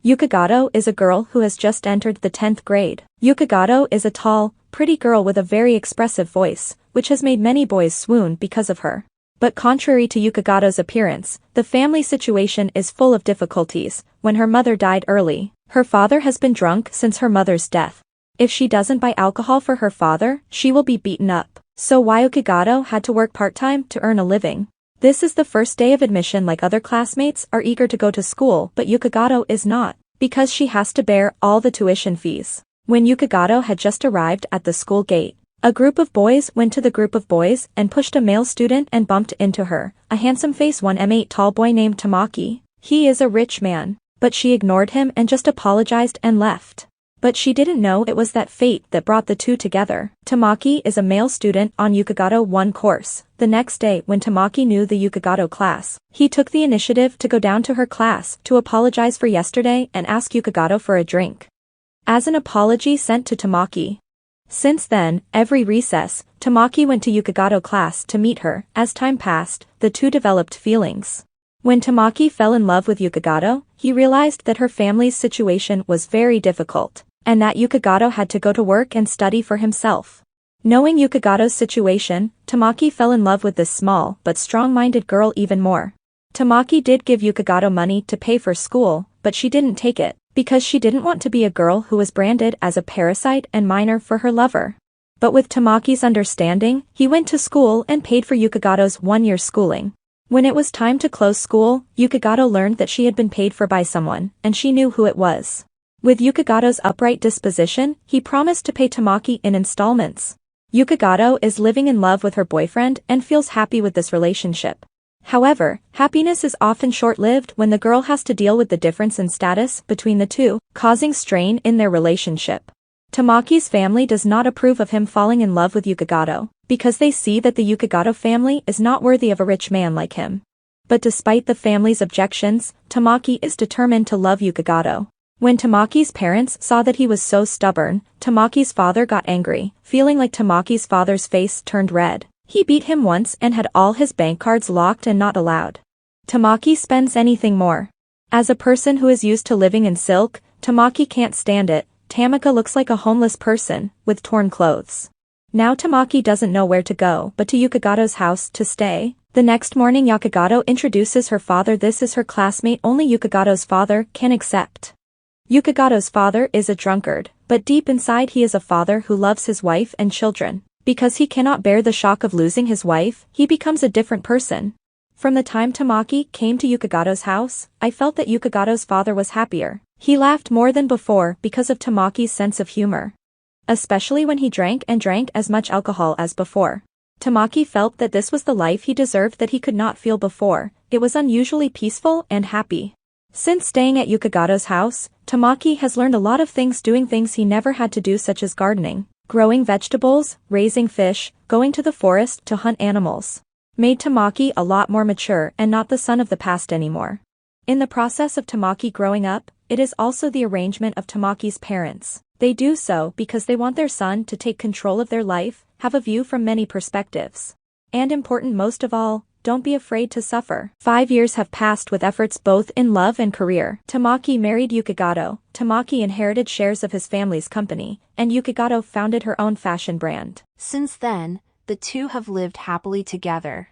Yukigado is a girl who has just entered the 10th grade. Yukigado is a tall, pretty girl with a very expressive voice, which has made many boys swoon because of her. But contrary to Yukigado's appearance, the family situation is full of difficulties. When her mother died early, her father has been drunk since her mother's death. If she doesn't buy alcohol for her father, she will be beaten up. So Yukigado had to work part-time to earn a living. This is the first day of admission. Like other classmates are eager to go to school, but Yukigado is not, because she has to bear all the tuition fees. When Yukigado had just arrived at the school gate, a group of boys went to the group of boys and pushed a male student and bumped into her, a handsome face 1m8 tall boy named Tamaki. He is a rich man, but she ignored him and just apologized and left. But she didn't know it was that fate that brought the two together. Tamaki is a male student on Yukigado 1 course. The next day when Tamaki knew the Yukigado class, he took the initiative to go down to her class to apologize for yesterday and ask Yukigado for a drink as an apology sent to Tamaki. Since then, every recess, Tamaki went to Yukigado class to meet her. As time passed, the two developed feelings. When Tamaki fell in love with Yukigado, he realized that her family's situation was very difficult, and that Yukigado had to go to work and study for himself. Knowing Yukigado's situation, Tamaki fell in love with this small but strong-minded girl even more. Tamaki did give Yukigado money to pay for school, but she didn't take it, because she didn't want to be a girl who was branded as a parasite and minor for her lover. But with Tamaki's understanding, he went to school and paid for Yukigado's 1-year schooling. When it was time to close school, Yukigado learned that she had been paid for by someone, and she knew who it was. With Yukigado's upright disposition, he promised to pay Tamaki in installments. Yukigado is living in love with her boyfriend and feels happy with this relationship. However, happiness is often short-lived when the girl has to deal with the difference in status between the two, causing strain in their relationship. Tamaki's family does not approve of him falling in love with Yukigado, because they see that the Yukigado family is not worthy of a rich man like him. But despite the family's objections, Tamaki is determined to love Yukigado. When Tamaki's parents saw that he was so stubborn, Tamaki's father got angry. Feeling like Tamaki's father's face turned red, he beat him once and had all his bank cards locked and not allowed. Tamaki spends anything more. As a person who is used to living in silk, Tamaki can't stand it. Tamaka looks like a homeless person, with torn clothes. Now Tamaki doesn't know where to go but to Yukigado's house to stay. The next morning Yukigado introduces her father. This is her classmate only Yukigado's father can accept. Yukigado's father is a drunkard, but deep inside he is a father who loves his wife and children. Because he cannot bear the shock of losing his wife, he becomes a different person. From the time Tamaki came to Yukigado's house, I felt that Yukigado's father was happier. He laughed more than before because of Tamaki's sense of humor. Especially when he drank as much alcohol as before. Tamaki felt that this was the life he deserved that he could not feel before. It was unusually peaceful and happy. Since staying at Yukigado's house, Tamaki has learned a lot of things, doing things he never had to do, such as gardening, growing vegetables, raising fish, going to the forest to hunt animals. Made Tamaki a lot more mature and not the son of the past anymore. In the process of Tamaki growing up, it is also the arrangement of Tamaki's parents. They do so because they want their son to take control of their life, have a view from many perspectives. And important most of all, don't be afraid to suffer. 5 years have passed with efforts both in love and career. Tamaki married Yukigado, Tamaki inherited shares of his family's company, and Yukigado founded her own fashion brand. Since then, the two have lived happily together.